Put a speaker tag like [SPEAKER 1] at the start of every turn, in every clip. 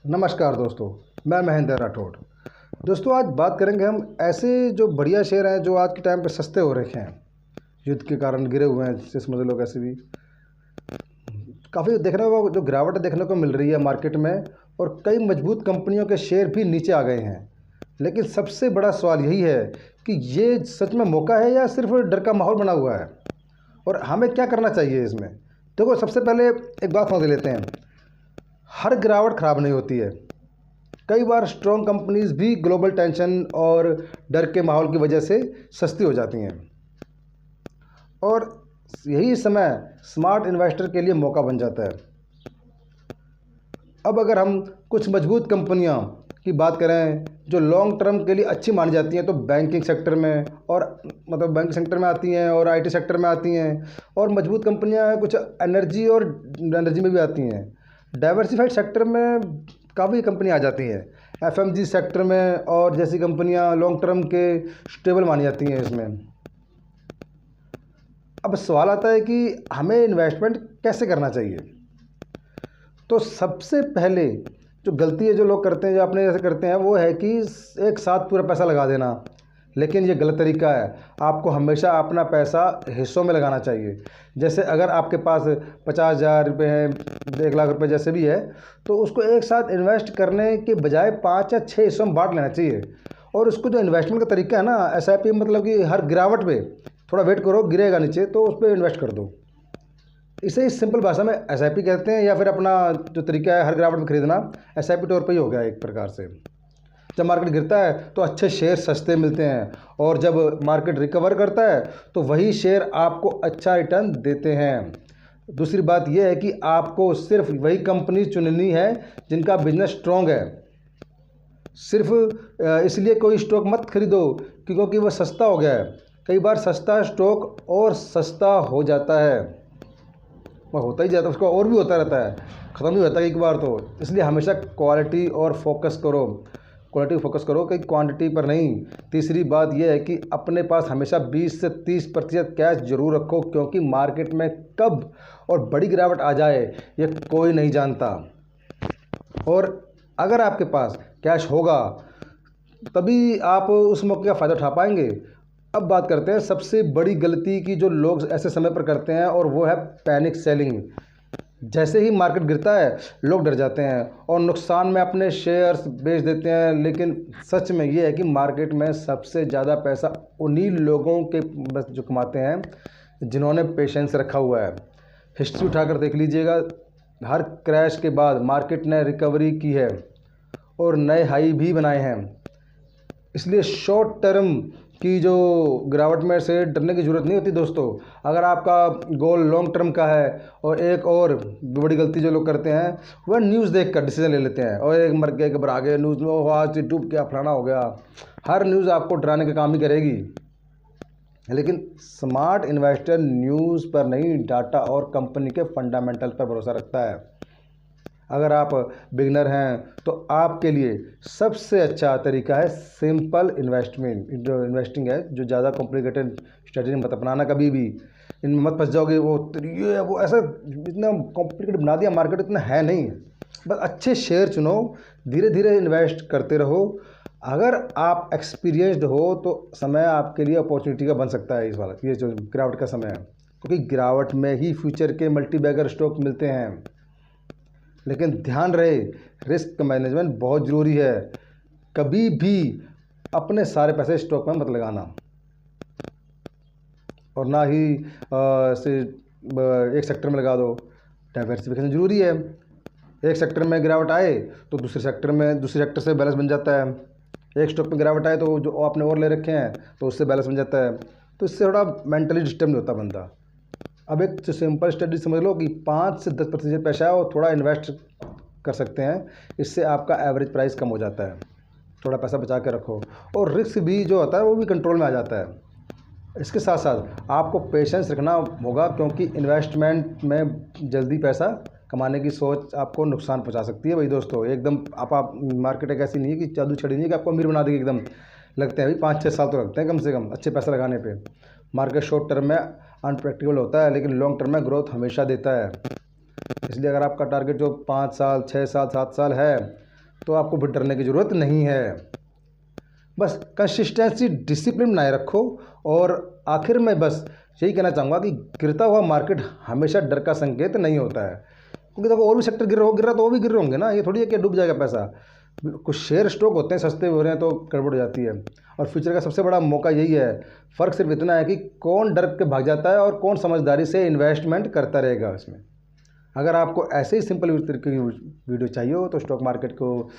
[SPEAKER 1] नमस्कार दोस्तों, मैं महेंद्र राठौड़। दोस्तों, आज बात करेंगे हम ऐसे जो बढ़िया शेयर हैं जो आज के टाइम पे सस्ते हो रखे हैं, युद्ध के कारण गिरे हुए हैं, जैसे समझ लो। ऐसे भी काफ़ी देखने को जो गिरावट देखने को मिल रही है मार्केट में, और कई मजबूत कंपनियों के शेयर भी नीचे आ गए हैं। लेकिन सबसे बड़ा सवाल यही है कि ये सच में मौका है या सिर्फ डर का माहौल बना हुआ है, और हमें क्या करना चाहिए इसमें। देखो, सबसे पहले एक बात समझ लेते हैं, हर गिरावट ख़राब नहीं होती है। कई बार स्ट्रॉन्ग कंपनीज भी ग्लोबल टेंशन और डर के माहौल की वजह से सस्ती हो जाती हैं, और यही समय स्मार्ट इन्वेस्टर के लिए मौका बन जाता है। अब अगर हम कुछ मजबूत कंपनियां की बात करें जो लॉन्ग टर्म के लिए अच्छी मानी जाती हैं, तो बैंकिंग सेक्टर में और बैंकिंग सेक्टर में आती हैं, और आईटी सेक्टर में आती हैं। और मजबूत कंपनियां कुछ एनर्जी में भी आती हैं। डाइवर्सिफाइड सेक्टर में काफ़ी कंपनी आ जाती हैं, एफएमजी सेक्टर में, और जैसी कंपनियां लॉन्ग टर्म के स्टेबल मानी जाती हैं इसमें। अब सवाल आता है कि हमें इन्वेस्टमेंट कैसे करना चाहिए। तो सबसे पहले जो गलती है जो लोग करते हैं, जो अपने जैसे करते हैं, वो है कि एक साथ पूरा पैसा लगा देना। लेकिन ये गलत तरीका है। आपको हमेशा अपना पैसा हिस्सों में लगाना चाहिए। जैसे अगर आपके पास 50,000 रुपये हैं, 1 लाख रुपये जैसे भी है, तो उसको एक साथ इन्वेस्ट करने के बजाय 5 या 6 हिस्सों में बांट लेना चाहिए। और उसको जो इन्वेस्टमेंट का तरीका है ना, SIP, मतलब कि हर गिरावट पे थोड़ा वेट करो, गिरेगा नीचे तो उस पर इन्वेस्ट कर दो। इसे इस सिंपल भाषा में SIP कहते हैं, या फिर अपना जो तरीका है हर गिरावट में खरीदना, SIP तौर पर ही हो गया एक प्रकार से। जब मार्केट गिरता है तो अच्छे शेयर सस्ते मिलते हैं, और जब मार्केट रिकवर करता है तो वही शेयर आपको अच्छा रिटर्न देते हैं। दूसरी बात यह है कि आपको सिर्फ वही कंपनी चुननी है जिनका बिजनेस स्ट्रॉन्ग है। सिर्फ इसलिए कोई स्टॉक मत खरीदो क्योंकि वह सस्ता हो गया है। कई बार सस्ता स्टॉक और सस्ता हो जाता है, वह होता ही जाता है, उसका और भी होता रहता है, ख़त्म नहीं होता एक बार तो। इसलिए हमेशा क्वालिटी और फोकस करो, क्वालिटी फोकस करो, कहीं क्वांटिटी पर नहीं। तीसरी बात यह है कि अपने पास हमेशा 20 से 30% कैश जरूर रखो, क्योंकि मार्केट में कब और बड़ी गिरावट आ जाए ये कोई नहीं जानता। और अगर आपके पास कैश होगा तभी आप उस मौके का फ़ायदा उठा पाएंगे। अब बात करते हैं सबसे बड़ी गलती की जो लोग ऐसे समय पर करते हैं, और वो है पैनिक सेलिंग। जैसे ही मार्केट गिरता है लोग डर जाते हैं और नुकसान में अपने शेयर्स बेच देते हैं। लेकिन सच में ये है कि मार्केट में सबसे ज़्यादा पैसा उन्हीं लोगों के बस जो कमाते हैं जिन्होंने पेशेंस रखा हुआ है। हिस्ट्री उठाकर देख लीजिएगा, हर क्रैश के बाद मार्केट ने रिकवरी की है और नए हाई भी बनाए हैं। इसलिए शॉर्ट टर्म की जो गिरावट में से डरने की ज़रूरत नहीं होती दोस्तों। अगर आपका गोल लॉन्ग टर्म का है, और एक और बड़ी गलती जो लोग करते हैं वह न्यूज़ देखकर डिसीजन ले लेते हैं, और एक मर गया घबरा गए, न्यूज़ में वो आज डूब गया, फलाना हो गया। हर न्यूज़ आपको डराने का काम ही करेगी। लेकिन स्मार्ट इन्वेस्टर न्यूज़ पर नहीं, डाटा और कंपनी के फंडामेंटल पर भरोसा रखता है। अगर आप बिगनर हैं तो आपके लिए सबसे अच्छा तरीका है सिंपल इन्वेस्टिंग है, जो ज़्यादा कॉम्प्लिकेटेड स्ट्रेटजी मत अपनाना कभी भी। इनमें मत फंस जाओगे, वो ऐसा इतना कॉम्प्लिकेटेड बना दिया मार्केट, इतना है नहीं। बस अच्छे शेयर चुनो, धीरे धीरे इन्वेस्ट करते रहो। अगर आप एक्सपीरियंस्ड हो तो समय आपके लिए अपॉर्चुनिटी का बन सकता है इस वाला, ये जो गिरावट का समय है, क्योंकि गिरावट में ही फ्यूचर के मल्टीबैगर स्टॉक मिलते हैं। लेकिन ध्यान रहे, रिस्क मैनेजमेंट बहुत ज़रूरी है। कभी भी अपने सारे पैसे स्टॉक में मत लगाना, और ना ही एक सेक्टर में लगा दो। डाइवर्सिफिकेशन ज़रूरी है। एक सेक्टर में गिरावट आए तो दूसरे सेक्टर से बैलेंस बन जाता है। एक स्टॉक में गिरावट आए तो जो आपने और ले रखे हैं तो उससे बैलेंस बन जाता है। तो इससे थोड़ा मेंटली डिस्टर्ब नहीं होता बंदा। अब एक सिंपल स्टडी समझ लो कि 5 से 10% पैसा है वो थोड़ा इन्वेस्ट कर सकते हैं, इससे आपका एवरेज प्राइस कम हो जाता है। थोड़ा पैसा बचा के रखो, और रिस्क भी जो होता है वो भी कंट्रोल में आ जाता है। इसके साथ साथ आपको पेशेंस रखना होगा, क्योंकि इन्वेस्टमेंट में जल्दी पैसा कमाने की सोच आपको नुकसान पहुंचा सकती है। भाई दोस्तों, एकदम आप मार्केट एक ऐसी नहीं है कि जादू छड़ी नहीं है कि आपको अमीर बना देगी एकदम। लगते हैं भाई 5-6 साल तो लगते हैं कम से कम अच्छे पैसा लगाने पे। मार्केट शॉर्ट टर्म में अनप्रेडिक्टेबल होता है, लेकिन लॉन्ग टर्म में ग्रोथ हमेशा देता है। इसलिए अगर आपका टारगेट जो 5 साल, 6 साल, 7 साल है, तो आपको फिर डरने की ज़रूरत नहीं है। बस कंसिस्टेंसी, डिसिप्लिन बनाए रखो। और आखिर में बस यही कहना चाहूँगा कि गिरता हुआ मार्केट हमेशा डर का संकेत नहीं होता है, क्योंकि देखो और भी सेक्टर गिर रहा तो वो भी गिर रहे होंगे ना, ये थोड़ी है कि डूब जाएगा पैसा। कुछ शेयर स्टॉक होते हैं सस्ते हो रहे हैं तो गड़बड़ हो जाती है। और फ्यूचर का सबसे बड़ा मौका यही है, फ़र्क सिर्फ इतना है कि कौन डर के भाग जाता है और कौन समझदारी से इन्वेस्टमेंट करता रहेगा इसमें। अगर आपको ऐसे ही सिंपल तरीके की वीडियो चाहिए हो, तो स्टॉक मार्केट को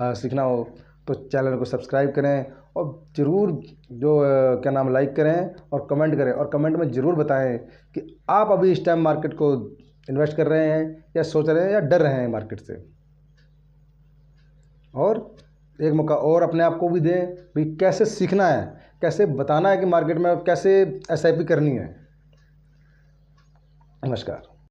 [SPEAKER 1] सीखना हो, तो चैनल को सब्सक्राइब करें और ज़रूर जो क्या नाम लाइक करें और कमेंट करें, और कमेंट में ज़रूर बताएं कि आप अभी इस टाइम मार्केट को इन्वेस्ट कर रहे हैं या सोच रहे हैं या डर रहे हैं मार्केट से। और एक मौका और अपने आप को भी दें भाई, कैसे सीखना है, कैसे बताना है कि मार्केट में कैसे SIP करनी है। नमस्कार।